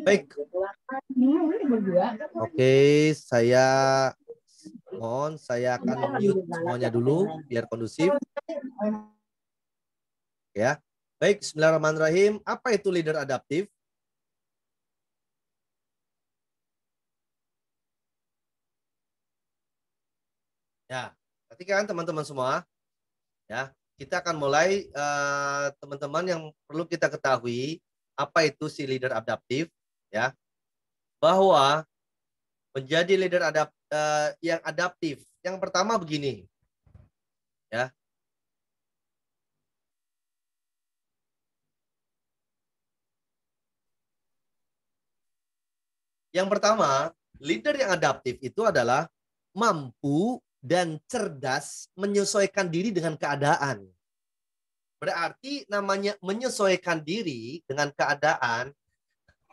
Baik. Oke, saya akan mute semuanya dulu biar kondusif. Ya. Baik, bismillahirrahmanirrahim. Apa itu leader adaptif? Ya, perhatikan teman-teman semua. Ya, kita akan mulai teman-teman yang perlu kita ketahui apa itu si leader adaptif, ya. Bahwa menjadi leader yang adaptif. Yang pertama begini. Ya. Yang pertama, leader yang adaptif itu adalah mampu dan cerdas menyesuaikan diri dengan keadaan. Berarti namanya menyesuaikan diri dengan keadaan,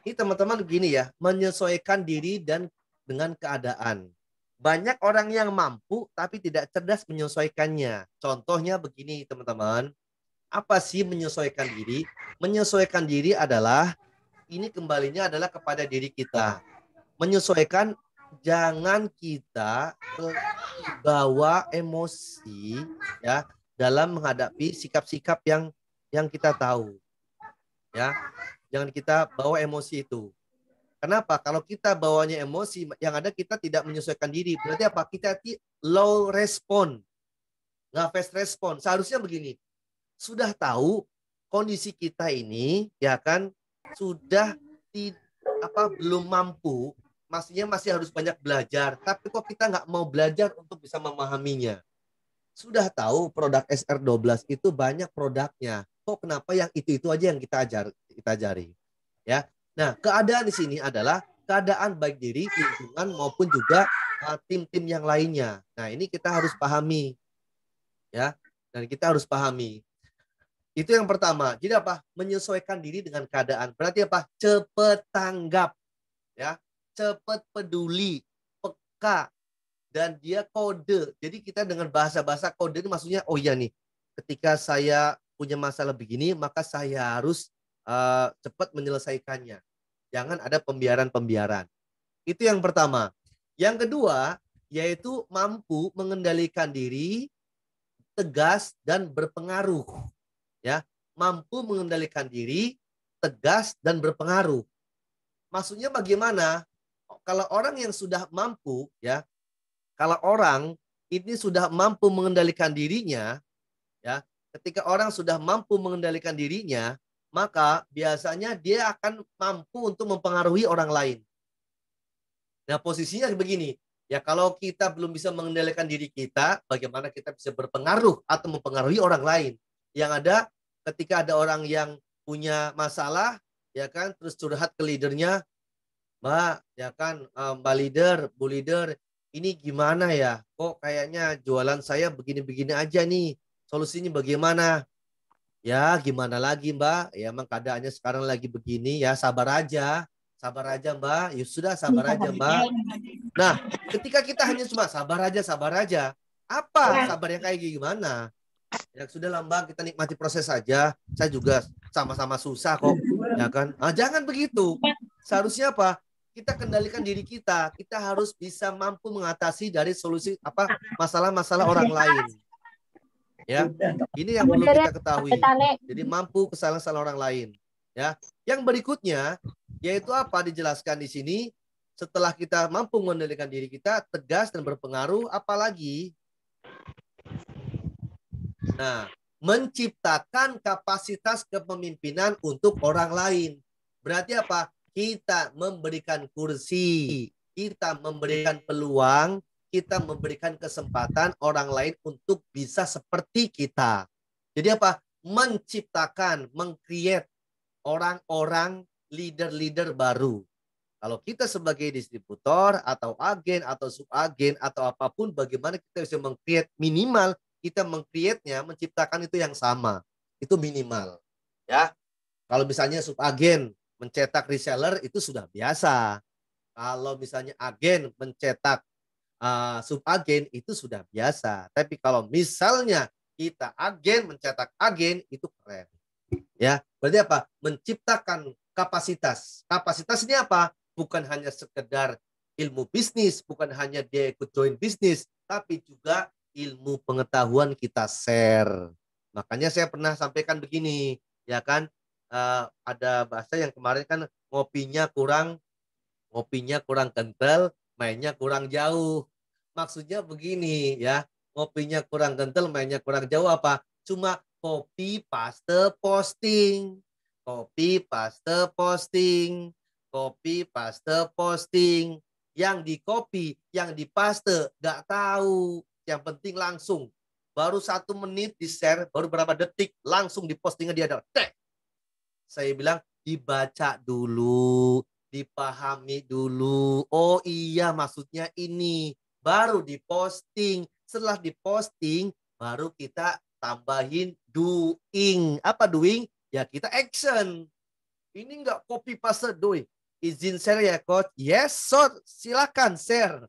ini teman-teman begini ya, menyesuaikan diri dan dengan keadaan. Banyak orang yang mampu tapi tidak cerdas menyesuaikannya. Contohnya begini teman-teman, apa sih menyesuaikan diri? Menyesuaikan diri adalah, ini kembalinya adalah kepada diri kita. Menyesuaikan, jangan kita bawa emosi ya dalam menghadapi sikap-sikap yang kita tahu. Ya, jangan kita bawa emosi itu. Kenapa? Kalau kita bawanya emosi, yang ada kita tidak menyesuaikan diri. Berarti apa? Kita low respon, nggak fast respon. Seharusnya begini, sudah tahu kondisi kita ini, ya kan, sudah belum mampu, maksudnya masih harus banyak belajar. Tapi kok kita nggak mau belajar untuk bisa memahaminya? Sudah tahu produk SR12 itu banyak produknya. Kok kenapa yang itu aja yang kita ajari? Ya. Nah, keadaan di sini adalah keadaan baik diri, lingkungan maupun juga tim-tim yang lainnya. Nah, ini kita harus pahami. Ya. Dan kita harus pahami. Itu yang pertama. Jadi apa? Menyesuaikan diri dengan keadaan. Berarti apa? Cepat tanggap. Ya. Cepat peduli, peka, dan dia kode. Jadi kita dengan bahasa-bahasa kode ini maksudnya, oh iya nih, ketika saya punya masalah begini, maka saya harus cepat menyelesaikannya. Jangan ada pembiaran-pembiaran. Itu yang pertama. Yang kedua, yaitu mampu mengendalikan diri, tegas, dan berpengaruh. Ya, mampu mengendalikan diri, tegas, dan berpengaruh. Maksudnya bagaimana? Kalau orang yang sudah mampu, ya, kalau orang ini sudah mampu mengendalikan dirinya, ya, ketika orang sudah mampu mengendalikan dirinya, maka biasanya dia akan mampu untuk mempengaruhi orang lain. Nah, posisinya begini, ya kalau kita belum bisa mengendalikan diri kita, bagaimana kita bisa berpengaruh atau mempengaruhi orang lain? Yang ada ketika ada orang yang punya masalah, ya kan, terus curhat ke leadernya, Mbak, ya kan, Mbak leader, Bu leader, ini gimana ya? Kok kayaknya jualan saya begini-begini aja nih. Solusinya bagaimana? Ya, gimana lagi, Mbak? Ya, emang keadaannya sekarang lagi begini ya, sabar aja. Sabar aja, Mbak. Ya sudah, sabar aja, Mbak. Nah, ketika kita hanya cuma sabar aja, sabar aja. Apa sabar yang kayak gimana? Ya sudah lah, Mbak, kita nikmati proses saja. Saya juga sama-sama susah kok, ya kan? Jangan begitu. Seharusnya apa? Kita kendalikan diri kita. Kita harus bisa mampu mengatasi dari solusi masalah-masalah orang lain. Ya, ini yang perlu kita ketahui. Jadi mampu kesalahan-kesalahan orang lain. Ya, yang berikutnya yaitu apa dijelaskan di sini. Setelah kita mampu mengendalikan diri kita, tegas dan berpengaruh, apalagi? Nah, menciptakan kapasitas kepemimpinan untuk orang lain. Berarti apa? Kita memberikan kursi, kita memberikan peluang, kita memberikan kesempatan orang lain untuk bisa seperti kita. Jadi apa? Menciptakan, meng-create orang-orang leader-leader baru. Kalau kita sebagai distributor atau agen atau subagen atau apapun, bagaimana kita bisa meng-create, minimal kita meng-create-nya, menciptakan itu yang sama. Itu minimal. Ya. Kalau misalnya subagen mencetak reseller itu sudah biasa. Kalau misalnya agen mencetak subagen itu sudah biasa. Tapi kalau misalnya kita agen mencetak agen itu keren. Ya, Berarti apa? Menciptakan kapasitas. Kapasitas ini apa? Bukan hanya sekedar ilmu bisnis, bukan hanya dia ikut join bisnis, tapi juga ilmu pengetahuan kita share. Makanya saya pernah sampaikan begini, ya kan? Ada bahasa yang kemarin kan ngopinya kurang kental, mainnya kurang jauh. Maksudnya begini ya, ngopinya kurang kental, mainnya kurang jauh apa? Cuma copy paste posting. Copy paste posting. Copy paste posting. Yang di copy, yang di paste nggak tahu. Yang penting langsung. Baru 1 menit di share, baru berapa detik langsung di postingnya dia ada. Saya bilang dibaca dulu, dipahami dulu. Oh iya maksudnya ini. Baru diposting. Setelah diposting baru kita tambahin doing. Apa doing? Ya kita action. Ini enggak copy paste doing. Izin share ya coach. Yes, so silakan share.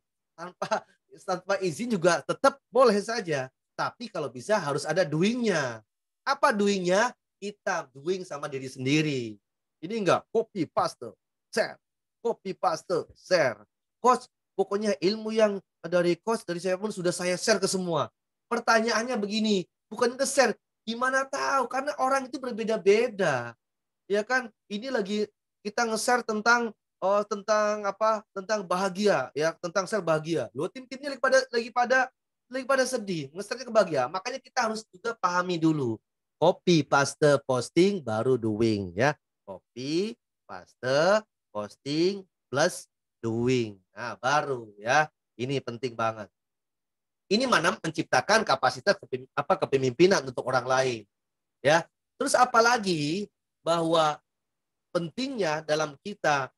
Tanpa izin juga tetap boleh saja. Tapi kalau bisa harus ada doingnya. Apa doingnya? Kita doing sama diri sendiri. Ini enggak copy paste, share. Copy paste, share. Coach, pokoknya ilmu yang dari coach, dari saya pun sudah saya share ke semua. Pertanyaannya begini, bukan ke share. Gimana tahu? Karena orang itu berbeda-beda. Ya kan? Ini lagi kita nge-share tentang tentang apa? Tentang bahagia, ya, tentang share bahagia. Loh, tim-timnya lagi pada sedih, nge-share kebahagiaan. Makanya kita harus juga pahami dulu. Copy, paste, posting, baru doing. Ya, copy, paste, posting, plus doing. Nah, baru ya. Ini penting banget. Ini mana menciptakan kapasitas kepemimpinan untuk orang lain. Ya, terus apalagi bahwa pentingnya dalam kita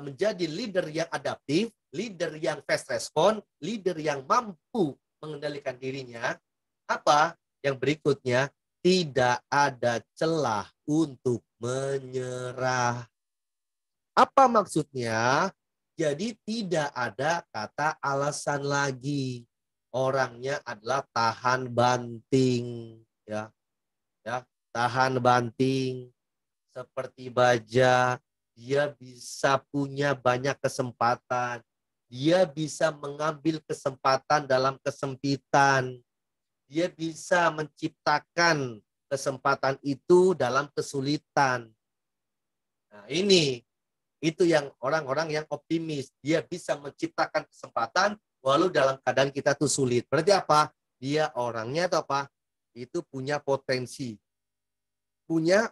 menjadi leader yang adaptif, leader yang fast respon, leader yang mampu mengendalikan dirinya. Apa yang berikutnya? Tidak ada celah untuk menyerah. Apa maksudnya? Jadi tidak ada kata alasan lagi. Orangnya adalah tahan banting, ya, ya, tahan banting seperti baja. Dia bisa punya banyak kesempatan. Dia bisa mengambil kesempatan dalam kesempitan. Dia bisa menciptakan kesempatan itu dalam kesulitan. Nah, ini itu yang orang-orang yang optimis. Dia bisa menciptakan kesempatan walau dalam keadaan kita tuh sulit. Berarti apa? Dia orangnya atau apa? Itu punya potensi. Punya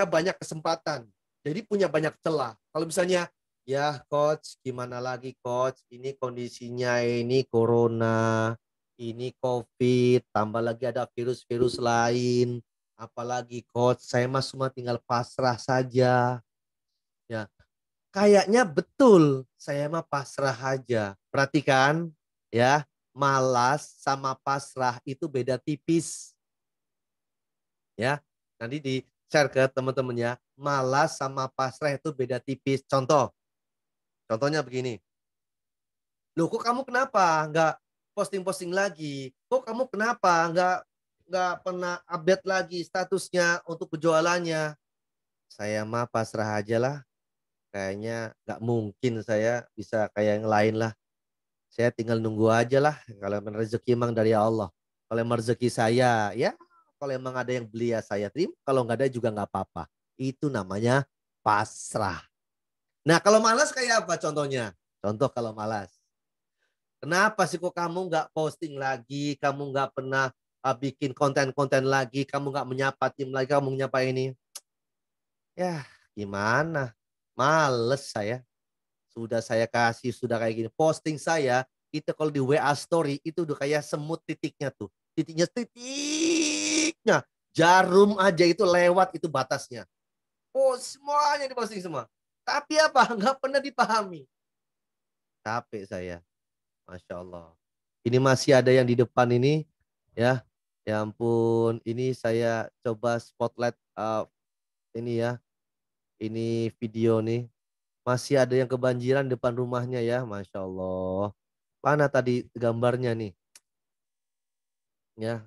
banyak kesempatan. Jadi punya banyak celah. Kalau misalnya, ya coach, gimana lagi coach? Ini kondisinya ini corona, ini COVID, tambah lagi ada virus-virus lain. Apalagi coach, saya mah cuma tinggal pasrah saja. Ya, kayaknya betul, saya mah pasrah aja. Perhatikan, ya, malas sama pasrah itu beda tipis. Ya, nanti di share ke teman-temannya. Malas sama pasrah itu beda tipis. Contohnya begini. Loh, kok kamu kenapa nggak posting-posting lagi? Kok kamu kenapa nggak pernah update lagi statusnya untuk penjualannya? Saya mah pasrah aja lah. Kayaknya nggak mungkin saya bisa kayak yang lain lah. Saya tinggal nunggu aja lah. Kalau emang rezeki emang dari Allah. Kalau emang rezeki saya, ya kalau emang ada yang beli ya saya terima. Kalau nggak ada juga nggak apa-apa. Itu namanya pasrah. Nah kalau malas kayak apa contohnya? Contoh kalau malas. Kenapa sih kok kamu nggak posting lagi? Kamu nggak pernah bikin konten-konten lagi? Kamu nggak menyapa tim lagi? Kamu menyapa ini? Ya gimana? Males saya. Sudah saya kasih, sudah kayak gini. Posting saya, itu kalau di WA story, itu udah kayak semut titiknya tuh. Titiknya. Jarum aja itu lewat, itu batasnya. Oh, semuanya diposting semua. Tapi apa? Nggak pernah dipahami. Capek saya. Masya Allah. Ini masih ada yang di depan ini. Ya, ya ampun. Ini saya coba spotlight ini ya. Ini video nih. Masih ada yang kebanjiran depan rumahnya ya, Masya Allah. Mana tadi gambarnya nih? Ya,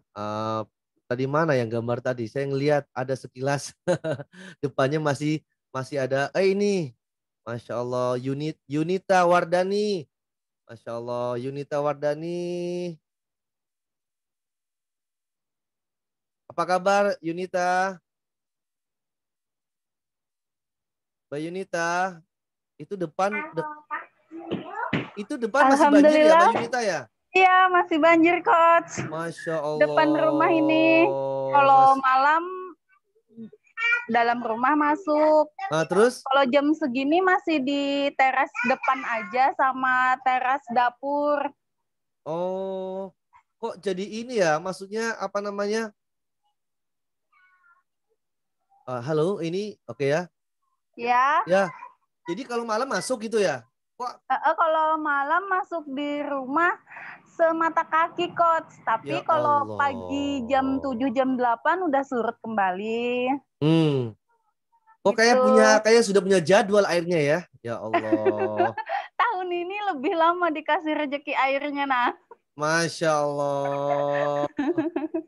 tadi mana yang gambar tadi? Saya ngelihat ada sekilas depannya masih ada. Ini, Masya Allah, Yunita Wardani. Masya Allah, Yunita Wardani. Apa kabar Yunita? Mbak Yunita, itu depan masih banjir ya Mbak Yunita ya? Iya, masih banjir, Coach. Masya Allah. Depan rumah ini. Kalau malam dalam rumah masuk. Nah, terus? Kalau jam segini masih di teras depan aja sama teras dapur. Oh, kok jadi ini ya? Maksudnya apa namanya? Halo, ini oke ya? Ya. Ya. Jadi kalau malam masuk gitu ya? Kok? Kalau malam masuk di rumah semata kaki, Coach. Tapi Ya kalau Allah. pagi jam 7, jam 8 udah surut kembali. Kok kayak sudah punya jadwal airnya ya? Ya Allah. Tahun ini lebih lama dikasih rezeki airnya, nah. Masya Allah.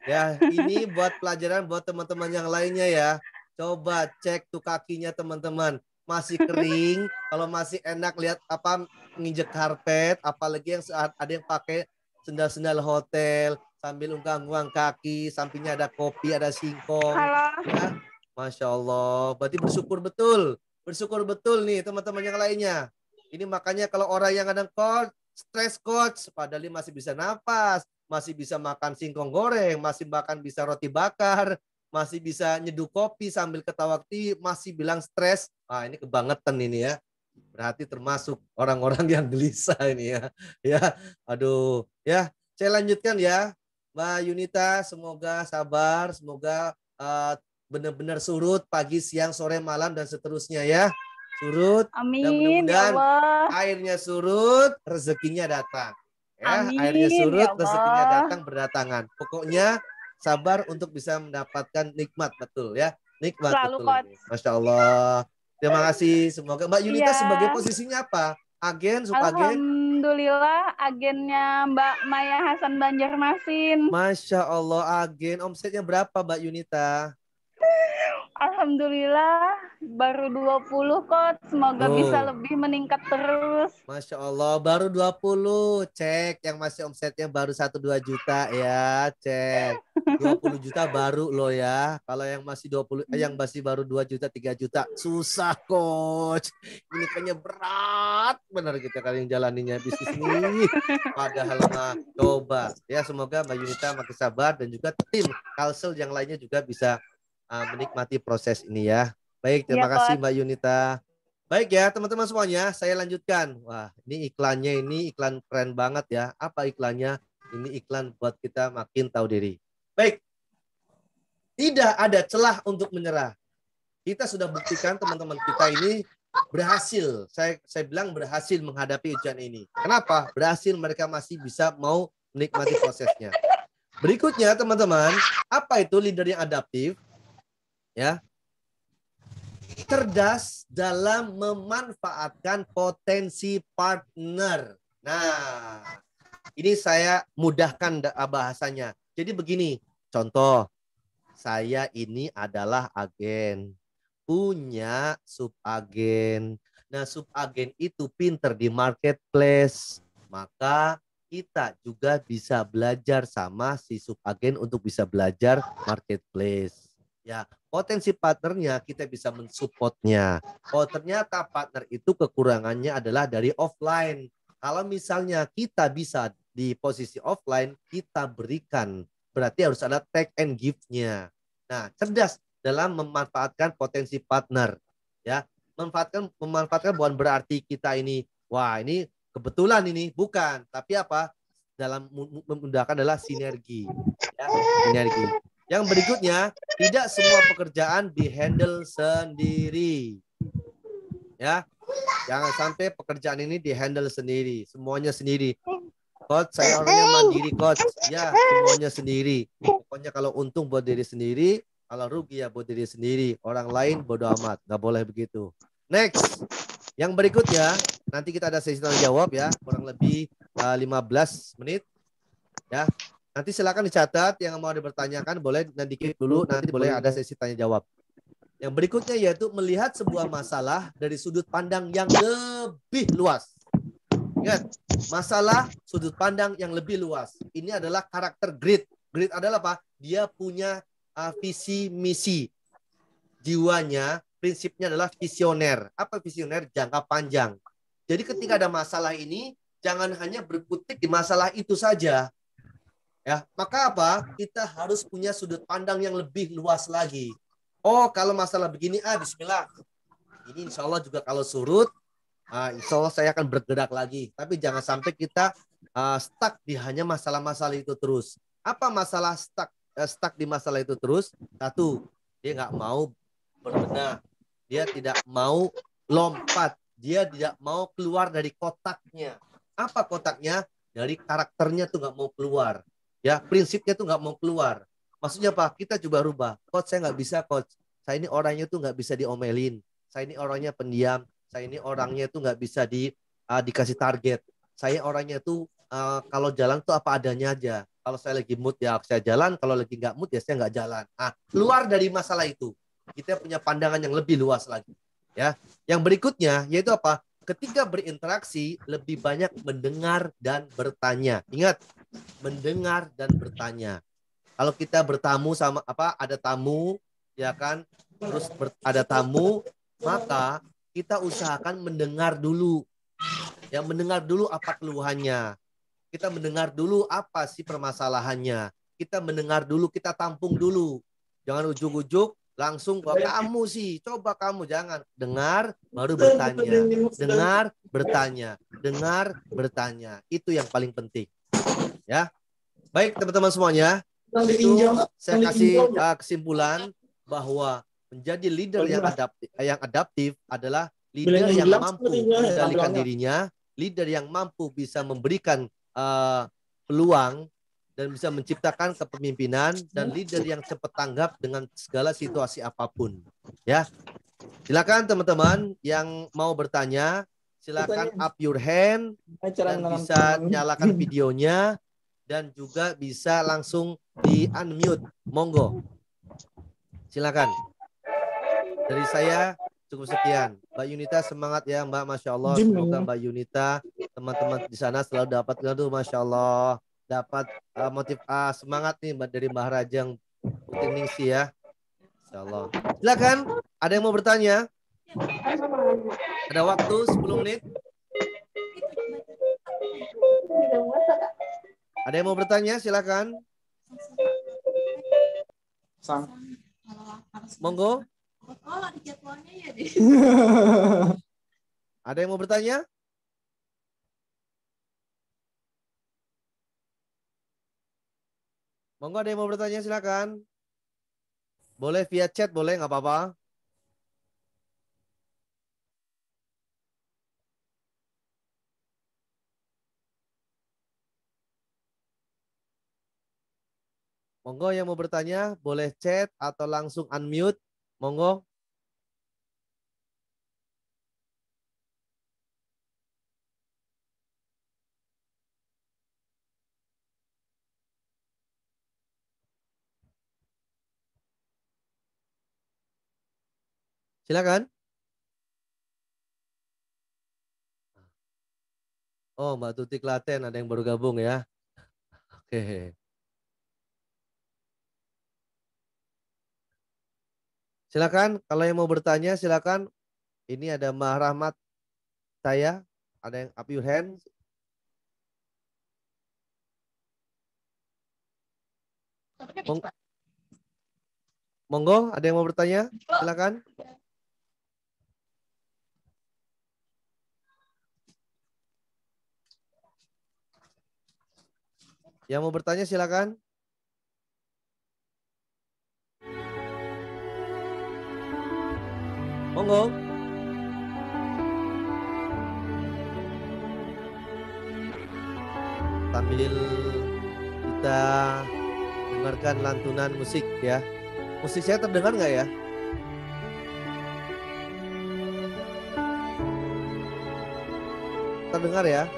Ya, ini buat pelajaran buat teman-teman yang lainnya ya. Coba cek tuh kakinya teman-teman. Masih kering, kalau masih enak lihat apa nginjek karpet, apalagi yang saat ada yang pakai sendal-sendal hotel sambil ungkang-ungkang kaki, sampingnya ada kopi, ada singkong. Ya. Masya Allah. Berarti bersyukur betul nih teman-teman yang lainnya. Ini makanya kalau orang yang kadang stres coach, padahal dia masih bisa napas, masih bisa makan singkong goreng, masih makan bisa roti bakar, masih bisa nyeduh kopi sambil ketawa, masih bilang stres. Ini kebangetan ini ya. Berarti termasuk orang-orang yang gelisah ini ya. Ya, aduh. Ya, saya lanjutkan ya. Mbak Yunita, semoga sabar, semoga benar-benar surut pagi, siang, sore, malam dan seterusnya ya. Surut. Amin, dan mudah-mudahan ya Allah. airnya surut, rezekinya datang. Ya, Amin, airnya surut, ya rezekinya datang berdatangan. Pokoknya sabar untuk bisa mendapatkan nikmat, betul ya. Nikmat selalu, betul Coach. ini. Masya Allah. Terima kasih. Semoga Mbak Yunita sebagai posisinya apa? Agen, subagen? Alhamdulillah, agennya Mbak Maya Hasan Banjarmasin. Masya Allah, agen. Omsetnya berapa Mbak Yunita? Alhamdulillah, baru 20 kok. Semoga bisa lebih meningkat terus. Masya Allah, baru 20. Cek yang masih omsetnya baru 1-2 juta ya, cek. 20 juta baru loh ya. Kalau yang masih 20, yang masih baru 2 juta, 3 juta, susah coach. Ini kayaknya berat benar kita kali yang jalaninya bisnis ini. Padahal mah coba ya, semoga Mbak Yunita makin sabar dan juga tim Kalsel yang lainnya juga bisa menikmati proses ini ya. Baik, terima kasih Mbak Yunita. Baik ya teman-teman semuanya, saya lanjutkan. Wah, ini iklannya, ini iklan keren banget ya. Apa iklannya? Ini iklan buat kita makin tahu diri. Baik, tidak ada celah untuk menyerah. Kita sudah buktikan teman-teman kita ini berhasil. Saya bilang berhasil menghadapi ujian ini. Kenapa? Berhasil, mereka masih bisa mau menikmati prosesnya. Berikutnya teman-teman, apa itu leader yang adaptif? Ya, cerdas dalam memanfaatkan potensi partner. Nah, ini saya mudahkan bahasanya. Jadi begini, contoh, saya ini adalah agen, punya subagen. Nah, subagen itu pinter di marketplace, maka kita juga bisa belajar sama si subagen untuk bisa belajar marketplace. Ya, potensi partnernya kita bisa mensupportnya. Oh, ternyata partner itu kekurangannya adalah dari offline. Kalau misalnya kita bisa di posisi offline, kita berikan. Berarti harus ada take and give-nya. Nah, cerdas dalam memanfaatkan potensi partner. Ya, memanfaatkan bukan berarti kita ini, wah ini kebetulan ini, bukan. Tapi apa? Dalam memudahkan adalah sinergi. Ya, sinergi. Yang berikutnya, tidak semua pekerjaan dihandle sendiri. Ya, jangan sampai pekerjaan ini dihandle sendiri, semuanya sendiri. Coach, saya orangnya mandiri, coach. Ya, semuanya sendiri. Pokoknya kalau untung buat diri sendiri, kalau rugi ya buat diri sendiri. Orang lain bodo amat, nggak boleh begitu. Next, yang berikutnya, nanti kita ada sesi tanya jawab ya, kurang lebih 15 menit. Ya, Nanti silakan dicatat yang mau dipertanyakan, boleh nanti keep dulu, nanti boleh ada sesi tanya jawab. Yang berikutnya yaitu melihat sebuah masalah dari sudut pandang yang lebih luas. Ingat, masalah sudut pandang yang lebih luas. Ini adalah karakter grit. Grit adalah apa? Dia punya visi misi. Jiwanya, prinsipnya adalah visioner. Apa visioner? Jangka panjang. Jadi ketika ada masalah ini, jangan hanya berkutik di masalah itu saja. Ya, maka apa? Kita harus punya sudut pandang yang lebih luas lagi. Oh, kalau masalah begini, bismillah. Ini insya Allah juga kalau surut, insya Allah saya akan bergerak lagi. Tapi jangan sampai kita stuck di hanya masalah-masalah itu terus. Apa masalah stuck di masalah itu terus? Satu, dia nggak mau berbenah. Dia tidak mau lompat. Dia tidak mau keluar dari kotaknya. Apa kotaknya? Dari karakternya tuh nggak mau keluar. Ya, prinsipnya tuh nggak mau keluar. Maksudnya apa? Kita coba rubah. Coach, saya nggak bisa, coach. Saya ini orangnya tuh nggak bisa diomelin. Saya ini orangnya pendiam. Saya ini orangnya tuh nggak bisa dikasih target. Saya orangnya tuh kalau jalan tuh apa adanya aja. Kalau saya lagi mood ya saya jalan. Kalau lagi nggak mood ya saya nggak jalan. Keluar dari masalah itu. Kita punya pandangan yang lebih luas lagi. Ya. Yang berikutnya yaitu apa? Ketika berinteraksi lebih banyak mendengar dan bertanya. Ingat, mendengar dan bertanya. Kalau kita bertamu sama ada tamu ya kan, terus ada tamu, maka kita usahakan mendengar dulu. Ya, mendengar dulu apa keluhannya. Kita mendengar dulu apa sih permasalahannya. Kita mendengar dulu, kita tampung dulu. Jangan ujuk-ujuk langsung kamu sih, coba kamu jangan. Dengar baru bertanya. Dengar, bertanya. Dengar, bertanya. Itu yang paling penting. Ya. Baik teman-teman semuanya, itu saya kasih kesimpulan bahwa menjadi leader yang adaptif adalah leader yang mampu mengendalikan dirinya, leader yang mampu bisa memberikan peluang dan bisa menciptakan kepemimpinan, dan leader yang cepat tanggap dengan segala situasi apapun. Ya, silakan teman-teman yang mau bertanya, silakan up your hand dan bisa nyalakan videonya. Dan juga bisa langsung di unmute. Monggo. Silakan. Dari saya cukup sekian. Mbak Yunita semangat ya Mbak, Masya Allah. Semoga Mbak Yunita, teman-teman di sana selalu dapat, Masya Allah, dapat semangat nih dari Mbah Rajang Putri Ningsi ya. Masya Allah. Silakan. Ada yang mau bertanya? Ada waktu 10 menit. Ada yang mau bertanya? Silakan. Monggo. Ada yang mau bertanya? Monggo, ada yang mau bertanya? Silakan. Boleh via chat, boleh, nggak apa-apa. Monggo yang mau bertanya, boleh chat atau langsung unmute. Monggo. Silakan. Oh, Mbak Tuti Klaten, ada yang baru gabung ya. Oke. Silakan, kalau yang mau bertanya silakan. Ini ada Mbak Rahmat saya, ada yang up your hand. Monggo, ada yang mau bertanya? Silakan. Yang mau bertanya silakan. Monggo. Sambil kita dengarkan lantunan musik ya. Musik saya terdengar nggak ya? Terdengar ya?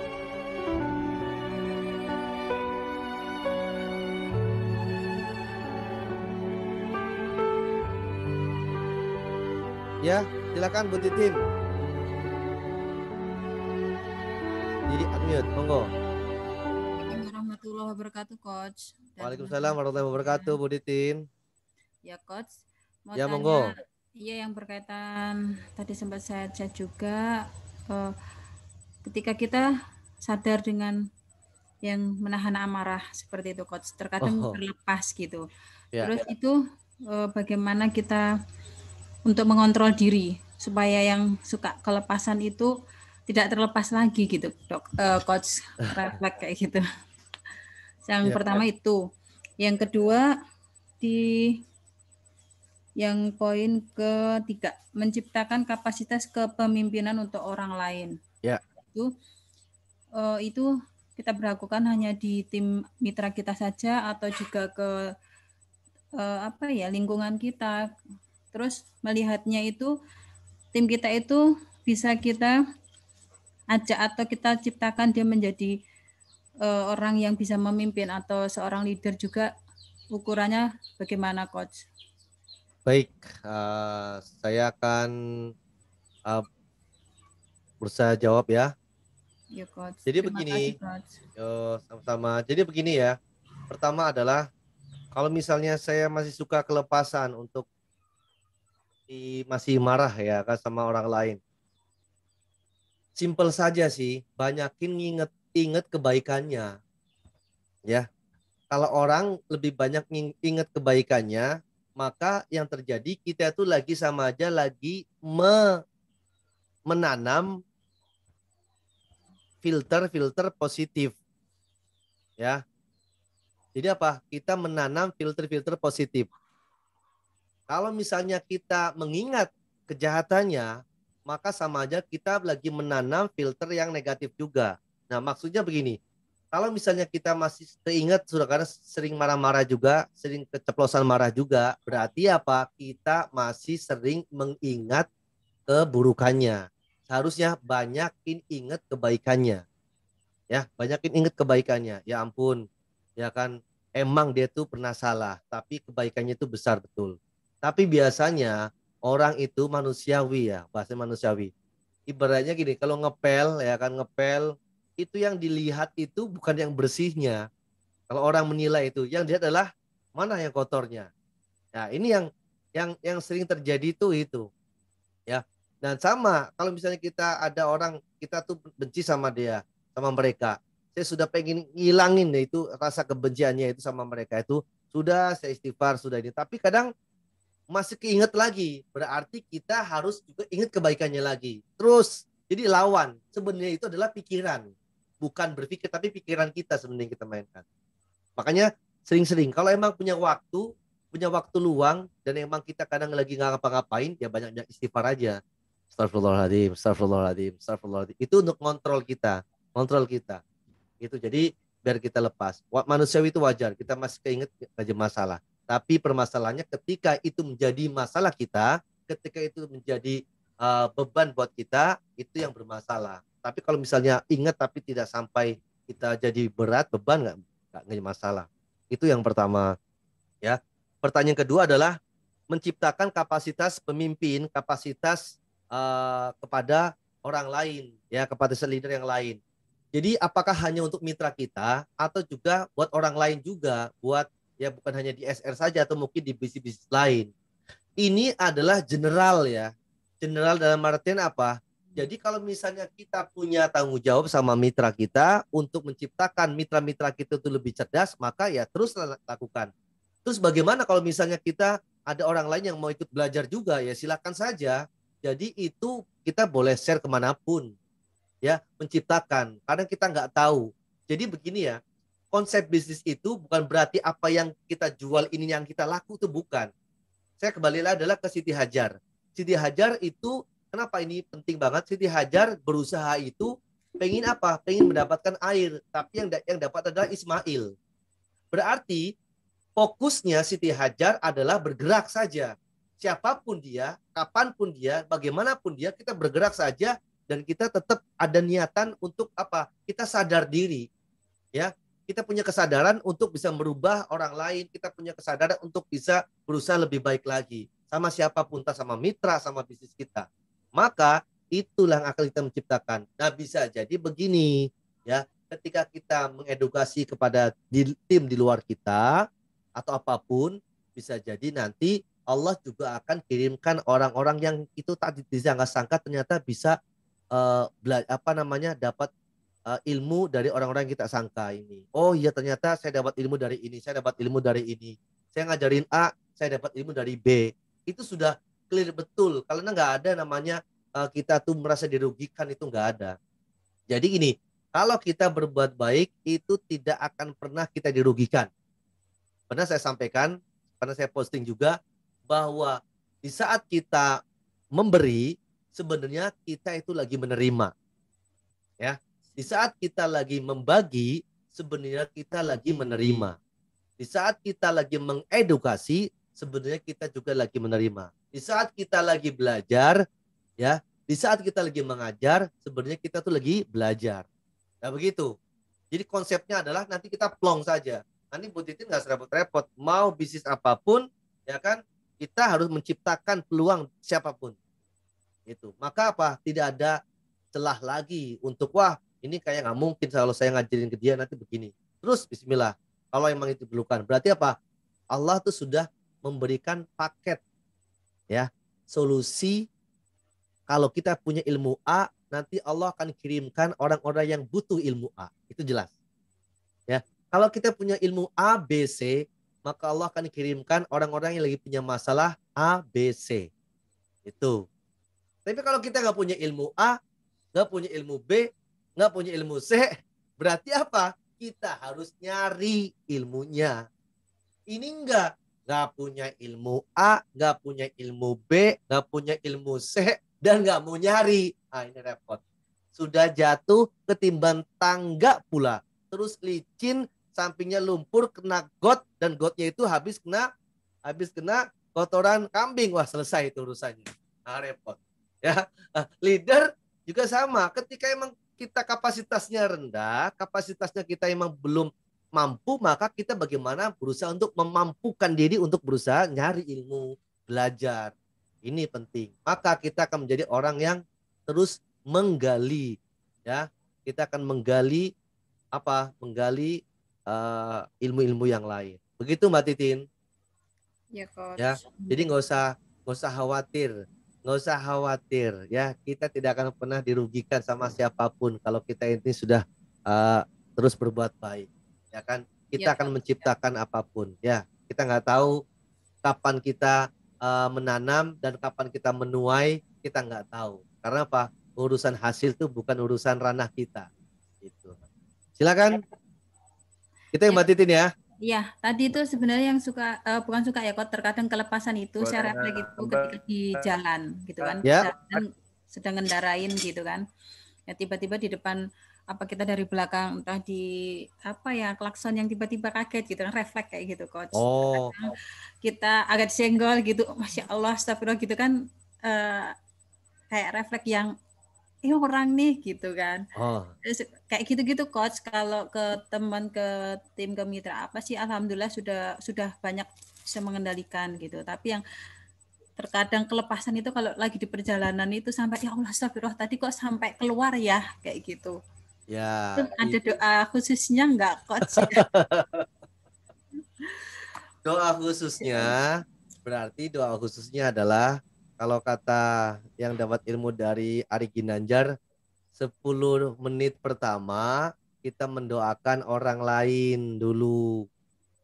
Ya, silakan Bu Titin. Di unmute, monggo. Assalamualaikum warahmatullahi wabarakatuh, Coach. Dan Waalaikumsalam warahmatullahi wabarakatuh, Bu Titin. ya, Coach. Mau Ya, tanya, monggo. iya yang berkaitan tadi sempat saya chat juga, ketika kita sadar dengan yang menahan amarah seperti itu, Coach. Terkadang Oh, terlepas gitu. ya. Terus itu bagaimana kita untuk mengontrol diri supaya yang suka kelepasan itu tidak terlepas lagi gitu, Coach. Refleks kayak gitu. Yang Ya. pertama itu. Yang kedua di yang poin ketiga, menciptakan kapasitas kepemimpinan untuk orang lain. Ya. Itu kita berlakukan hanya di tim mitra kita saja atau juga ke lingkungan kita. Terus melihatnya itu tim kita itu bisa kita ajak atau kita ciptakan dia menjadi orang yang bisa memimpin atau seorang leader juga, ukurannya bagaimana, Coach? Baik, saya akan berusaha jawab ya. Ya, Coach. Jadi Terima begini, kasih, Coach. sama-sama. Jadi begini ya. Pertama adalah kalau misalnya saya masih suka kelepasan untuk masih marah ya kan sama orang lain. Simple saja sih, banyakin inget kebaikannya. Ya, kalau orang lebih banyak inget kebaikannya, maka yang terjadi kita itu lagi sama aja lagi menanam filter-filter positif. Ya. Jadi apa? Kita menanam filter-filter positif. Kalau misalnya kita mengingat kejahatannya, maka sama aja kita lagi menanam filter yang negatif juga. Nah, maksudnya begini. Kalau misalnya kita masih keinget sudah karena sering marah-marah juga, sering keceplosan marah juga, berarti apa? Kita masih sering mengingat keburukannya. Seharusnya banyakin ingat kebaikannya. Ya, banyakin ingat kebaikannya. Ya ampun, ya kan emang dia tuh pernah salah, tapi kebaikannya itu besar betul. Tapi biasanya orang itu manusiawi ya, bahasa manusiawi. Ibaratnya gini, kalau ngepel ya kan ngepel itu yang dilihat itu bukan yang bersihnya. Kalau orang menilai itu, yang dilihat adalah mana yang kotornya. Nah, ini yang sering terjadi tuh itu, ya. Dan sama kalau misalnya kita ada orang kita tuh benci sama dia, sama mereka. Saya sudah pengen ngilangin deh itu rasa kebenciannya itu sama mereka itu sudah saya istighfar sudah ini. Tapi kadang masih keinget lagi. Berarti kita harus juga ingat kebaikannya lagi. Terus jadi lawan sebenarnya itu adalah pikiran. Bukan berpikir tapi pikiran kita sebenarnya kita mainkan. Makanya sering-sering kalau emang punya waktu luang dan emang kita kadang lagi nggak ngapa-ngapain ya banyak istighfar aja. Astagfirullahaladzim, astagfirullahaladzim, astagfirullahaladzim. Itu untuk kontrol kita. Itu jadi biar kita lepas. Manusiawi itu wajar, kita masih keinget aja masalah. Tapi permasalahannya ketika itu menjadi masalah kita, ketika itu menjadi beban buat kita, itu yang bermasalah. Tapi kalau misalnya ingat tapi tidak sampai kita jadi berat, beban nggak jadi masalah. Itu yang pertama. Ya. Pertanyaan kedua adalah menciptakan kapasitas pemimpin, kapasitas kepada orang lain, ya kepada leader yang lain. Jadi apakah hanya untuk mitra kita atau juga buat orang lain juga, buat ya bukan hanya di SR saja atau mungkin di bisnis-bisnis lain. Ini adalah general ya. General dalam artian apa? Jadi kalau misalnya kita punya tanggung jawab sama mitra kita untuk menciptakan mitra-mitra kita itu lebih cerdas, maka ya terus lakukan. Terus bagaimana kalau misalnya kita ada orang lain yang mau ikut belajar juga, ya silakan saja. Jadi itu kita boleh share kemanapun, ya menciptakan. Kadang kita nggak tahu. Jadi begini ya, konsep bisnis itu bukan berarti apa yang kita jual ini yang kita laku itu bukan. Saya kembali adalah ke Siti Hajar. Siti Hajar itu kenapa ini penting banget? Siti Hajar berusaha itu pengen apa? Pengen mendapatkan air, tapi yang dapat adalah Ismail. Berarti fokusnya Siti Hajar adalah bergerak saja. Siapapun dia, kapanpun dia, bagaimanapun dia, kita bergerak saja dan kita tetap ada niatan untuk apa? Kita sadar diri, ya. Kita punya kesadaran untuk bisa merubah orang lain, kita punya kesadaran untuk bisa berusaha lebih baik lagi. sama siapapun, entah sama mitra, sama bisnis kita. Maka itulah yang akan kita menciptakan. Nah, bisa jadi begini ya, ketika kita mengedukasi kepada tim di luar kita atau apapun, bisa jadi nanti Allah juga akan kirimkan orang-orang yang itu tadi disangka-sangka ternyata bisa dapat ilmu dari orang-orang yang kita sangka ini. Oh iya, ternyata saya dapat ilmu dari ini, saya dapat ilmu dari ini. Saya ngajarin A, saya dapat ilmu dari B. Itu sudah clear betul. Karena nggak ada namanya kita tuh merasa dirugikan, itu nggak ada. Jadi gini, kalau kita berbuat baik itu tidak akan pernah kita dirugikan. Pernah saya sampaikan, pernah saya posting juga bahwa di saat kita memberi, sebenarnya kita itu lagi menerima. Ya. Di saat kita lagi membagi, sebenarnya kita lagi menerima. Di saat kita lagi mengedukasi, sebenarnya kita juga lagi menerima. Di saat kita lagi belajar, ya, di saat kita lagi mengajar, sebenarnya kita tuh lagi belajar. Nah begitu. Jadi konsepnya adalah nanti kita plong saja. Nanti Bu Titin nggak serepot-repot. Mau bisnis apapun, ya kan, kita harus menciptakan peluang siapapun. Itu. Maka apa? Tidak ada celah lagi untuk wah ini kayak nggak mungkin kalau saya ngajarin ke dia nanti begini. Terus bismillah. Kalau emang itu diperlukan. Berarti apa? Allah tuh sudah memberikan paket ya, solusi. Kalau kita punya ilmu A, nanti Allah akan kirimkan orang-orang yang butuh ilmu A. Itu jelas. Ya. Kalau kita punya ilmu A, B, C, maka Allah akan kirimkan orang-orang yang lagi punya masalah A, B, C. Itu. Tapi kalau kita nggak punya ilmu A, nggak punya ilmu B, nggak punya ilmu C, berarti apa? Kita harus nyari ilmunya. Ini nggak punya ilmu A, nggak punya ilmu B, nggak punya ilmu C, dan nggak mau nyari. Ah, ini repot. Sudah jatuh ketimbang tangga pula. Terus licin, sampingnya lumpur, kena got, dan gotnya itu habis kena kotoran kambing. Wah, selesai itu urusannya. Nah, repot. Ya, leader juga sama. Ketika emang kita kapasitasnya rendah, kapasitasnya kita emang belum mampu, maka kita bagaimana berusaha untuk memampukan diri untuk berusaha nyari ilmu, belajar. Ini penting. Maka kita akan menjadi orang yang terus menggali, ya. Kita akan menggali ilmu-ilmu yang lain. Begitu Mbak Titin. Ya, Coach. Ya. Jadi nggak usah khawatir. Nggak usah khawatir ya, kita tidak akan pernah dirugikan sama siapapun kalau kita ini sudah terus berbuat baik, ya kan? Kita akan menciptakan apapun, ya. Kita nggak tahu kapan kita menanam dan kapan kita menuai, kita nggak tahu. Karena apa? Urusan hasil itu bukan urusan ranah kita. Gitu. Silakan. Kita yang Mbak Titin ya. Iya, tadi itu sebenarnya yang bukan suka ya, kok terkadang kelepasan itu saya refleks itu ketika di jalan gitu kan, ya. sedang ngendarain gitu kan, ya tiba-tiba di depan kita dari belakang entah di klakson yang tiba-tiba kaget gitu kan, refleks kayak gitu Coach. Oh. Kita agak senggol gitu, Masya Allah, astagfirullah gitu kan, kayak refleks yang orang nih gitu kan. Oh. Kayak gitu-gitu Coach. Kalau ke teman, ke tim, ke mitra apa sih, alhamdulillah sudah banyak bisa mengendalikan gitu. Tapi yang terkadang kelepasan itu kalau lagi di perjalanan itu sampai ya Allah astagfirullah tadi kok sampai keluar ya kayak gitu. Ya. Ada doa khususnya enggak Coach? Doa khususnya adalah kalau kata yang dapat ilmu dari Ari Ginanjar, 10 menit pertama kita mendoakan orang lain dulu.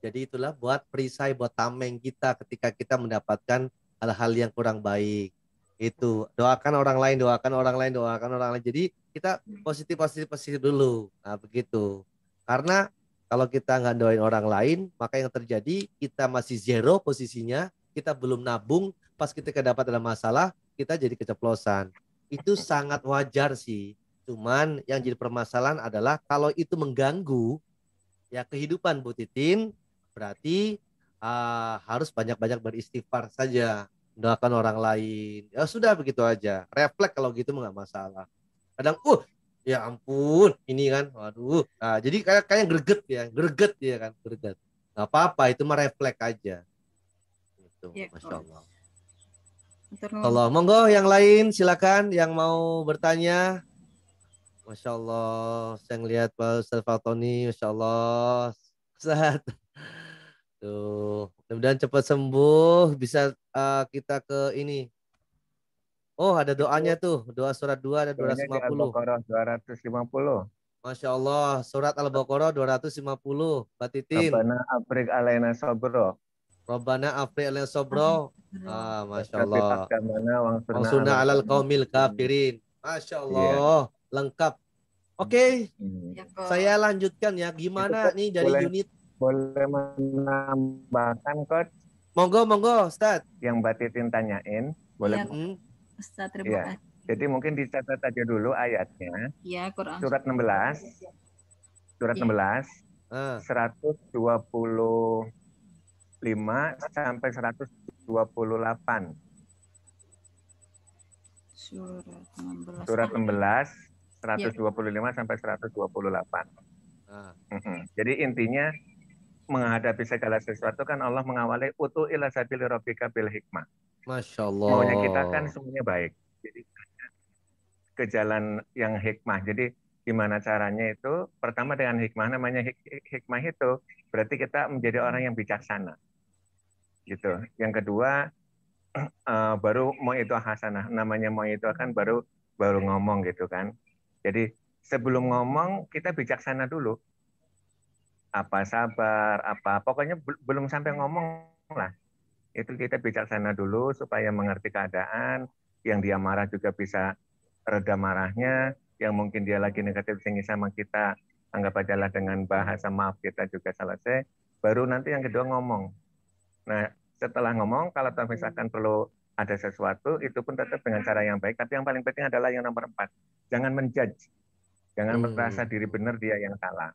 Jadi itulah buat perisai, buat tameng kita ketika kita mendapatkan hal-hal yang kurang baik. Itu, doakan orang lain. Jadi kita positif dulu. Nah, begitu. Karena kalau kita nggak doain orang lain, maka yang terjadi kita masih zero posisinya, kita belum nabung, pas kita dapat dalam masalah, kita jadi keceplosan. Itu sangat wajar sih. Cuman yang jadi permasalahan adalah kalau itu mengganggu ya kehidupan Bu Titin, berarti harus banyak-banyak beristighfar saja, doakan orang lain. Ya sudah begitu aja. Refleks kalau gitu nggak masalah. Kadang ya ampun, ini kan, waduh. Nah, jadi kayak greget ya kan, greget. Nggak apa-apa, itu mah refleks aja. Itu, Ya, Masya Allah. Matur nuwun. Allah, monggo yang lain silakan yang mau bertanya. Masya Allah, saya ngelihat Pak Ustaz Fatoni, Masya Allah, Ustaz. Tuh, mudah-mudahan cepat sembuh, bisa kita ke ini. Oh, ada doanya Itu tuh, doa surat 2 ada doanya di 250. Al-Baqarah 250. Masya Allah, surat Al-Baqarah 250. Mbak Titin, Rabbana afrig alaina sabro. Rabbana afri'na sobro. Masya Wasabit Allah. akdamana wangsurna Mansuna alal alal qawmil kaumil kafirin. kafirin. Masya Iya. Allah, lengkap. Oke, Ya, kok. saya lanjutkan ya. Itu Gimana Coach, nih dari boleh unit? menambahkan Coach Monggo, Ustaz. yang Mbak Titin tanyain. Boleh. Iya, Ustaz, terima Iya. kasih. Jadi mungkin dicatat aja dulu ayatnya. Ya, Quran. Surat 16. Surat Iya. 16. Ah, 125 sampai 128. Surat 16. Surat 16 125 sampai 128. ah. Jadi intinya menghadapi segala sesuatu kan Allah mengawali utu ila sabili rabbika bil hikmah. Masya Allah. Maunya kita kan semuanya baik. Jadi ke jalan yang hikmah. Jadi gimana caranya itu? Pertama dengan hikmah, namanya hikmah itu berarti kita menjadi orang yang bijaksana. Gitu. Yang kedua baru mau itu hasanah. Namanya mau itu kan baru ngomong gitu kan. Jadi sebelum ngomong kita bijaksana dulu. Apa sabar, apa pokoknya belum sampai ngomong lah. Itu kita bijaksana dulu supaya mengerti keadaan, yang dia marah juga bisa reda marahnya, yang mungkin dia lagi negatif tinggi sama kita, anggap aja lah dengan bahasa maaf kita juga selesai, baru nanti yang kedua ngomong. Nah, setelah ngomong, kalau misalkan perlu ada sesuatu, itu pun tetap dengan cara yang baik, tapi yang paling penting adalah yang nomor 4, jangan menjudge, jangan merasa diri benar dia yang salah.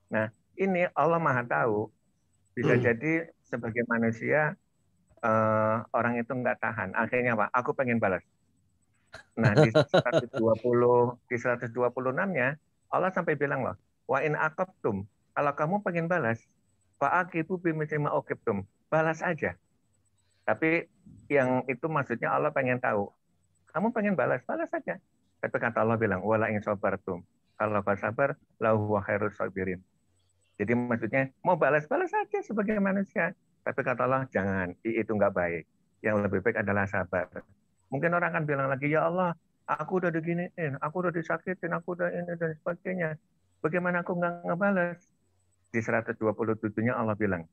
Nah, ini Allah Maha tahu, bisa jadi sebagai manusia, orang itu nggak tahan. Akhirnya apa? Aku pengen balas. Nah, di 126-nya Allah sampai bilang loh, wa in aqabtum, kalau kamu pengen balas, fa'aqibu bimithli ma uqibtum, balas aja. Tapi yang itu maksudnya Allah pengen tahu, kamu pengen balas, balas aja. Tapi kata Allah bilang, wala in sabartum, kalau kau sabar, lahu wa khairus sabirin. Jadi maksudnya mau balas-balas saja sebagai manusia. Tapi kata Allah, jangan, itu nggak baik. Yang lebih baik adalah sabar. Mungkin orang akan bilang lagi, ya Allah, aku udah diginiin, aku udah disakitin, aku udah ini dan sebagainya. Bagaimana aku nggak ngebalas? Di 127-nya Allah bilang,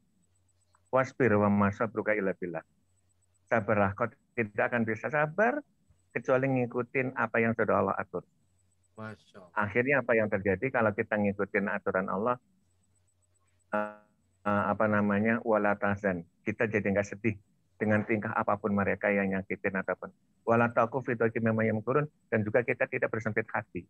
wasbir wa ma sabruka illa billah. Sabarlah, kau tidak akan bisa sabar kecuali ngikutin apa yang sudah Allah atur. Masya Allah. Akhirnya apa yang terjadi kalau kita ngikutin aturan Allah, wala tahzan, kita jadi nggak sedih dengan tingkah apapun mereka yang nyakitin ataupun wala taqu fi yang turun, dan juga kita tidak bersempit hati.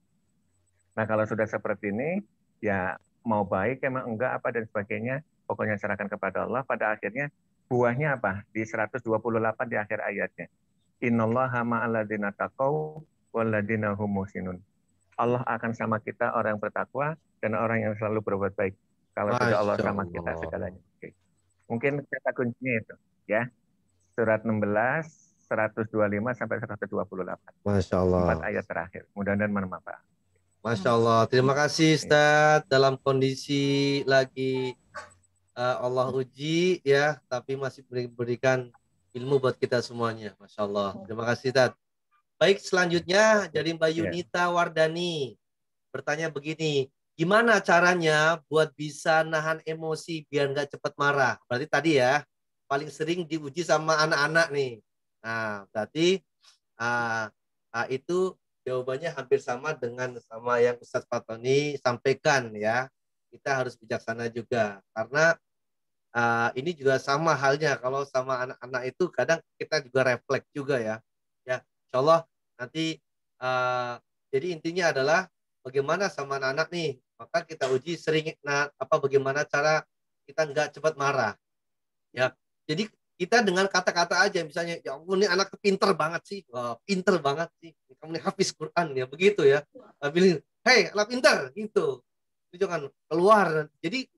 Nah, kalau sudah seperti ini, ya mau baik emang enggak apa dan sebagainya, pokoknya serahkan kepada Allah. Pada akhirnya buahnya apa? Di 128 di akhir ayatnya. Innallaha ma'alladzina taqaw walladzina hum muhsinun. Allah akan sama kita orang yang bertakwa dan orang yang selalu berbuat baik. Kalau sudah Allah sama kita segalanya. Oke. Mungkin kata kuncinya itu, ya. Surat 16, 125 sampai 128. Masya Allah. 4 ayat terakhir. Mudah-mudahan bermanfaat. Masya Allah. Terima kasih Ustaz. Dalam kondisi lagi Allah uji ya, tapi masih berikan ilmu buat kita semuanya. Masya Allah. Terima kasih Ustaz. Baik, selanjutnya dari Mbak Yunita Wardani bertanya begini, gimana caranya buat bisa nahan emosi biar nggak cepat marah? Berarti tadi ya, paling sering diuji sama anak-anak nih. Nah, berarti itu jawabannya hampir sama dengan sama yang Ustadz Fatoni sampaikan ya. Kita harus bijaksana juga, karena ini juga sama halnya kalau sama anak-anak itu kadang kita juga refleks juga ya. Ya, insya Allah nanti jadi intinya adalah bagaimana sama anak-anak nih, maka kita uji sering bagaimana cara kita nggak cepat marah ya. Jadi kita dengan kata-kata aja, misalnya ya Allah ini anak pinter banget sih, wah, pinter banget sih, kamu ini hafiz Quran ya, begitu ya, bilang hei anak pinter gitu, itu jangan keluar. Jadi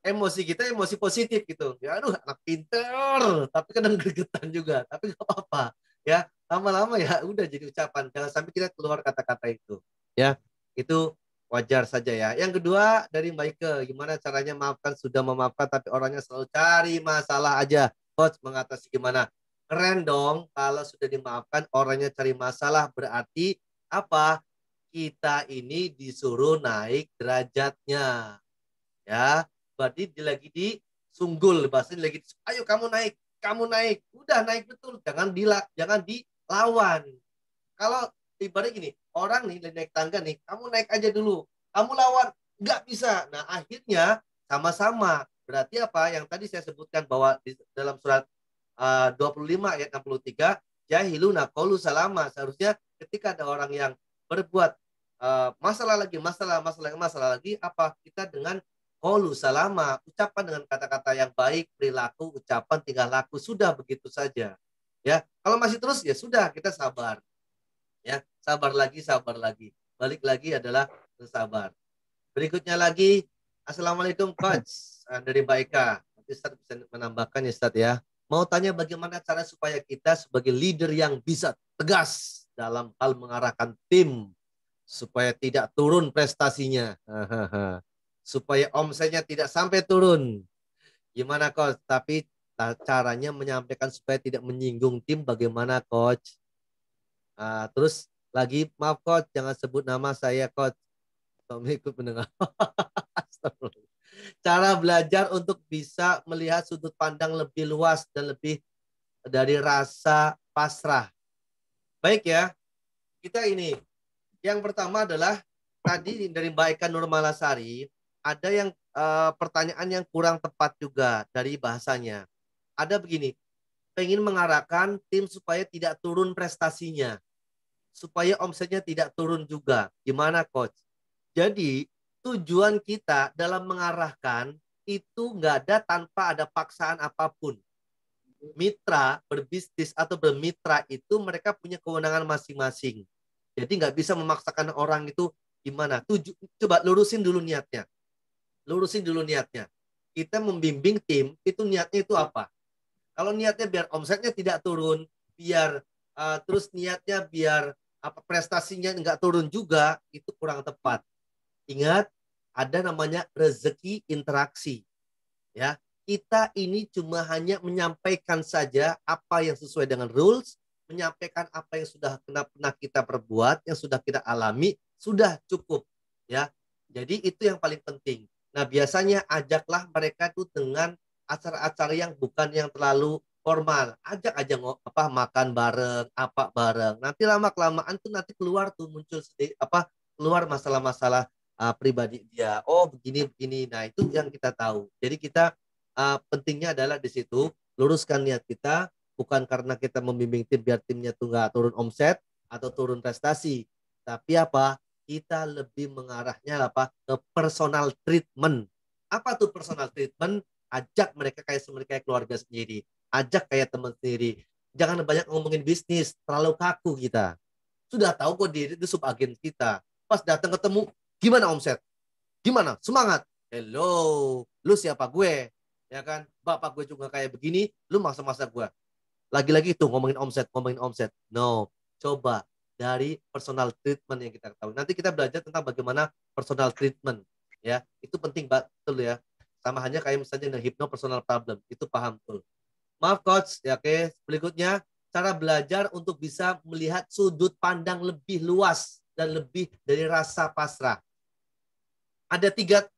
emosi kita emosi positif gitu. Ya aduh anak pinter, tapi kadang gregetan juga. Tapi nggak apa-apa. Ya, lama-lama ya udah jadi ucapan. Jangan sampai kita keluar kata-kata itu. Ya, itu wajar saja ya. Yang kedua dari Mbak Ike, gimana caranya maafkan sudah memaafkan tapi orangnya selalu cari masalah aja. Coach mengatasi gimana? Keren dong kalau sudah dimaafkan orangnya cari masalah berarti apa? Kita ini disuruh naik derajatnya. Ya, berarti dia lagi disunggul, bahasanya lagi ayo kamu naik, udah naik betul, jangan dilawan. Kalau ibaratnya gini, orang nih naik tangga nih, kamu naik aja dulu, kamu lawan nggak bisa. Nah akhirnya sama-sama, berarti apa yang tadi saya sebutkan bahwa di dalam surat 25 ayat 63, jahiluna qaulu salama, seharusnya ketika ada orang yang berbuat masalah lagi, apa kita dengan qaulu salama, ucapan dengan kata-kata yang baik, perilaku, ucapan, tingkah laku, sudah begitu saja. Ya, kalau masih terus ya sudah kita sabar. Ya, sabar lagi. Balik lagi adalah sabar. Berikutnya lagi, Assalamualaikum Coach, dari Mbak Eka. Nanti Ustaz bisa menambahkan ya Ustaz ya. Mau tanya bagaimana cara supaya kita sebagai leader yang bisa tegas dalam hal mengarahkan tim supaya tidak turun prestasinya. Supaya omsetnya tidak sampai turun. Gimana Coach? Tapi caranya menyampaikan supaya tidak menyinggung tim bagaimana Coach? Terus lagi, maaf Coach, jangan sebut nama saya Coach. Tommy ikut mendengar. Cara belajar untuk bisa melihat sudut pandang lebih luas dan lebih dari rasa pasrah. Baik ya, kita ini. Yang pertama adalah tadi dari Mbak Eka Nurmalasari, ada yang pertanyaan yang kurang tepat juga dari bahasanya. Ada begini, pengen mengarahkan tim supaya tidak turun prestasinya, supaya omsetnya tidak turun juga. Gimana Coach? Jadi tujuan kita dalam mengarahkan itu nggak ada tanpa ada paksaan apapun. Mitra berbisnis atau bermitra itu mereka punya kewenangan masing-masing. Jadi nggak bisa memaksakan orang itu gimana. Coba lurusin dulu niatnya. Kita membimbing tim itu niatnya itu apa? Kalau niatnya biar omsetnya tidak turun, biar terus niatnya biar apa prestasinya nggak turun juga, itu kurang tepat. Ingat, ada namanya rezeki interaksi. Ya, kita ini cuma hanya menyampaikan saja apa yang sesuai dengan rules, menyampaikan apa yang sudah pernah kita perbuat, yang sudah kita alami, sudah cukup. Ya, jadi itu yang paling penting. Nah, biasanya ajaklah mereka itu dengan acara-acara yang bukan yang terlalu formal. Ajak aja makan bareng, apa bareng. Nanti lama kelamaan tuh nanti keluar tuh muncul keluar masalah-masalah pribadi dia. Oh begini begini. Nah itu yang kita tahu. Jadi kita pentingnya adalah di situ luruskan niat kita, bukan karena kita membimbing tim biar timnya tuh nggak turun omset atau turun prestasi, tapi apa? Kita lebih mengarahnya ke personal treatment. Apa tuh personal treatment? Ajak mereka kayak keluarga sendiri, ajak kayak teman sendiri. Jangan banyak ngomongin bisnis, terlalu kaku kita. Sudah tahu kok diri itu subagen kita. Pas datang ketemu, gimana omset? Gimana? Semangat. Hello, lu siapa gue? Ya kan? Bapak gue juga kayak begini, lu masa-masa gue. Lagi-lagi itu ngomongin omset. No, coba dari personal treatment yang kita tahu. Nanti kita belajar tentang bagaimana personal treatment. Ya, itu penting betul ya. Sama hanya kayak misalnya hypno personal problem, itu paham betul. Maaf Coach, ya oke. Berikutnya, cara belajar untuk bisa melihat sudut pandang lebih luas dan lebih dari rasa pasrah. Ada tiga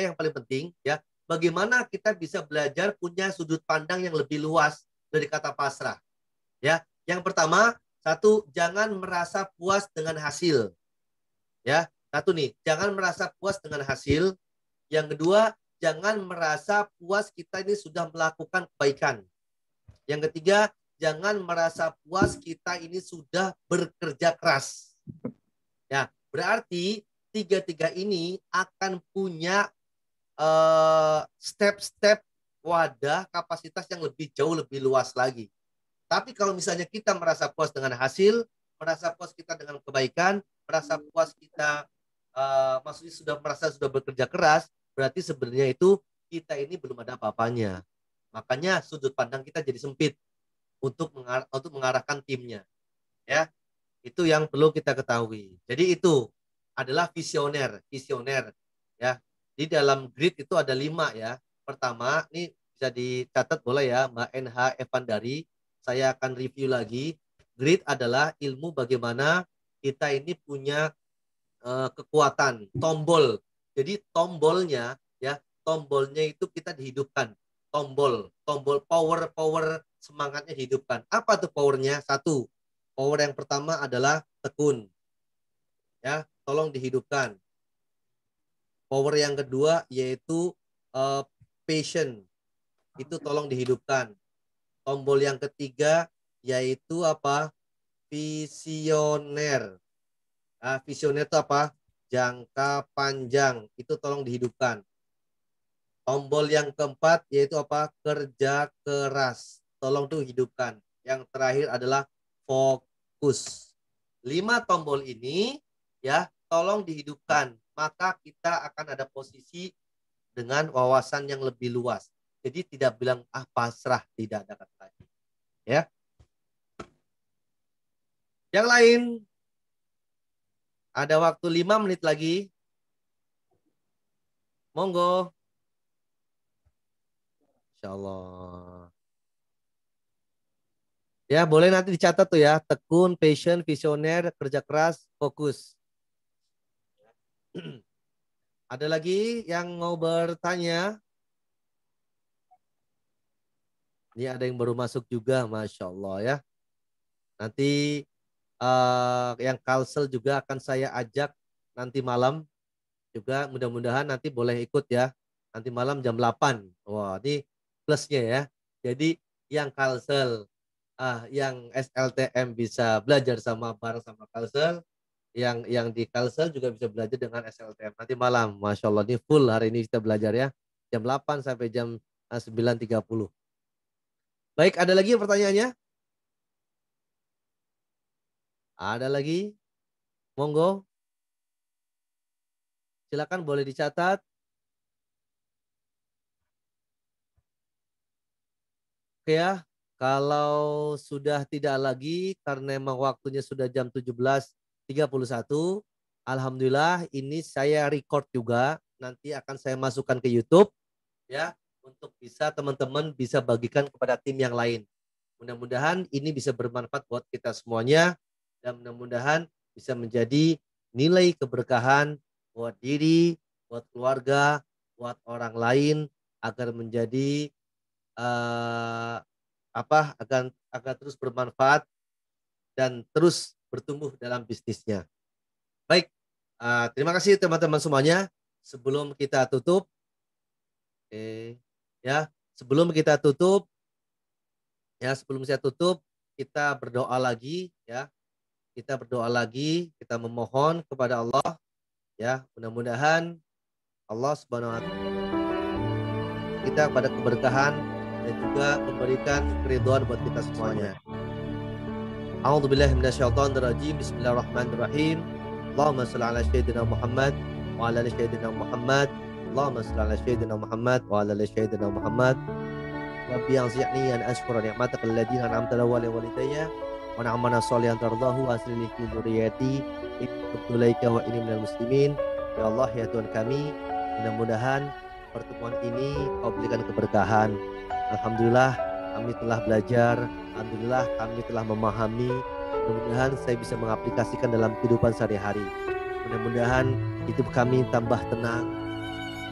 yang paling penting ya. Bagaimana kita bisa belajar punya sudut pandang yang lebih luas dari kata pasrah. Ya, yang pertama, satu, jangan merasa puas dengan hasil. Ya, satu nih, jangan merasa puas dengan hasil. Yang kedua, jangan merasa puas kita ini sudah melakukan kebaikan. Yang ketiga, jangan merasa puas kita ini sudah bekerja keras. Ya, berarti tiga-tiga ini akan punya step-step wadah kapasitas yang lebih jauh lebih luas lagi. Tapi kalau misalnya kita merasa puas dengan hasil, merasa puas kita dengan kebaikan, merasa puas kita maksudnya sudah merasa sudah bekerja keras, berarti sebenarnya itu kita ini belum ada apa-apanya. Makanya sudut pandang kita jadi sempit untuk mengarahkan timnya. Ya, itu yang perlu kita ketahui. Jadi itu adalah visioner. Ya, di dalam grid itu ada 5 ya. Pertama, ini bisa dicatat boleh ya, Mbak NH Evandari. Saya akan review lagi. Grid adalah ilmu bagaimana kita ini punya kekuatan, tombol. Jadi tombolnya itu kita dihidupkan. Tombol power semangatnya dihidupkan. Apa tuh powernya? 1. Power yang pertama adalah tekun. Ya, tolong dihidupkan. Power yang kedua yaitu passion. Itu tolong dihidupkan. Tombol yang ketiga yaitu apa? Visioner. Visioner itu apa? Jangka panjang. Itu tolong dihidupkan. Tombol yang keempat yaitu apa? Kerja keras. Tolong tuh hidupkan. Yang terakhir adalah fokus. 5 tombol ini ya, tolong dihidupkan. Maka kita akan ada posisi dengan wawasan yang lebih luas. Jadi tidak bilang pasrah, tidak ada kata lagi. Ya. Yang lain, ada waktu 5 menit lagi. Monggo. Insyaallah. Ya, boleh nanti dicatat tuh ya. Tekun, passion, visioner, kerja keras, fokus. Ada lagi yang mau bertanya? Ini ada yang baru masuk juga, Masya Allah ya. Nanti yang Kalsel juga akan saya ajak nanti malam. Juga mudah-mudahan nanti boleh ikut ya. Nanti malam jam 8. Wah, ini plusnya ya. Jadi yang Kalsel, yang SLTM bisa belajar bareng sama Kalsel. Yang di Kalsel juga bisa belajar dengan SLTM. Nanti malam, Masya Allah, ini full hari ini kita belajar ya. Jam 8 sampai jam 9.30. Baik, ada lagi pertanyaannya? Ada lagi? Monggo. Silakan boleh dicatat. Oke ya, kalau sudah tidak lagi karena memang waktunya sudah jam 17.31. Alhamdulillah ini saya record juga. Nanti akan saya masukkan ke YouTube ya, untuk bisa teman-teman bisa bagikan kepada tim yang lain. Mudah-mudahan ini bisa bermanfaat buat kita semuanya dan mudah-mudahan bisa menjadi nilai keberkahan buat diri, buat keluarga, buat orang lain agar menjadi agar terus bermanfaat dan terus bertumbuh dalam bisnisnya. Baik, terima kasih teman-teman semuanya. Sebelum kita tutup, sebelum saya tutup, kita berdoa lagi ya. Kita berdoa lagi, kita memohon kepada Allah ya, mudah-mudahan Allah Subhanahu wa taala kita pada keberkahan dan juga memberikan keridhaan buat kita semuanya. A'udzubillahi minasyaitonir rajim. Bismillahirrahmanirrahim. Allahumma shalli ala sayyidina Muhammad wa ala ali sayyidina Muhammad. Allahumma shalli ala sayyidina Muhammad wa ala ali sayyidina Muhammad. Rabbi anzi'ni an ashkura ni'mataka allati an'amta ala walidayya wa na'amana shalihan tardahu wa aslih li dzurriyyati innaka wa inni minal muslimin. Ya Allah ya Tuhan kami, mudah-mudahan pertemuan ini Kau berikan keberkahan. Alhamdulillah kami telah belajar, alhamdulillah kami telah memahami. Mudah-mudahan saya bisa mengaplikasikan dalam kehidupan sehari-hari. Mudah-mudahan hidup kami tambah tenang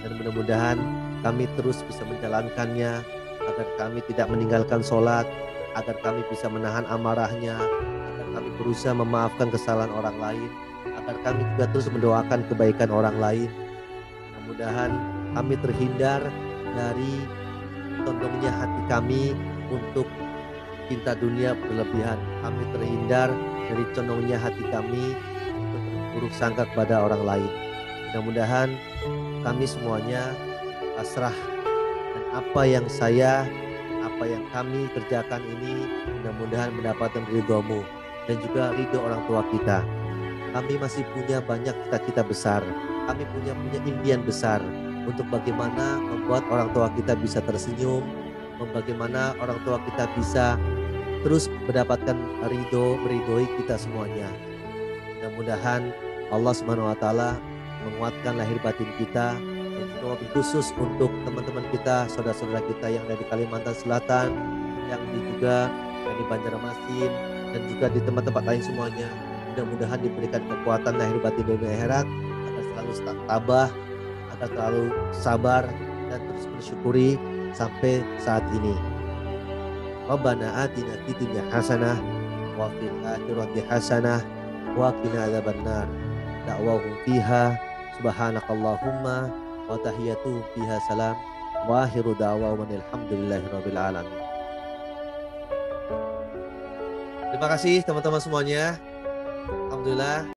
dan mudah-mudahan kami terus bisa menjalankannya agar kami tidak meninggalkan sholat, agar kami bisa menahan amarahnya, agar kami berusaha memaafkan kesalahan orang lain, agar kami juga terus mendoakan kebaikan orang lain. Mudah-mudahan kami terhindar dari condongnya hati kami untuk cinta dunia berlebihan. Kami terhindar dari condongnya hati kami untuk buruk sangka kepada orang lain. Mudah-mudahan kami semuanya pasrah dan apa yang kami kerjakan ini mudah-mudahan mendapatkan ridho-Mu dan juga ridho orang tua kita. Kami masih punya banyak cita-cita besar. Kami punya impian besar. untuk bagaimana membuat orang tua kita bisa tersenyum, bagaimana orang tua kita bisa terus mendapatkan meridhoi kita semuanya. Mudah-mudahan Allah Subhanahu wa taala menguatkan lahir batin kita, dan juga wabil khusus untuk teman-teman kita, saudara-saudara kita yang ada di Kalimantan Selatan, yang juga di Banjarmasin, dan juga di tempat-tempat lain semuanya. Mudah-mudahan diberikan kekuatan lahir batin dunia akhirat, agar selalu tabah, agar selalu sabar dan terus bersyukuri sampai saat ini. Rabbana atina fid dunya hasanah wa fil akhirati hasanah wa qina adzabannar. Da'wahum fiha subhanakallahumma wa tahiyyatuhum fiha salam wa akhiru da'wahum alhamdulillahirabbil alamin. Terima kasih teman-teman semuanya. Alhamdulillah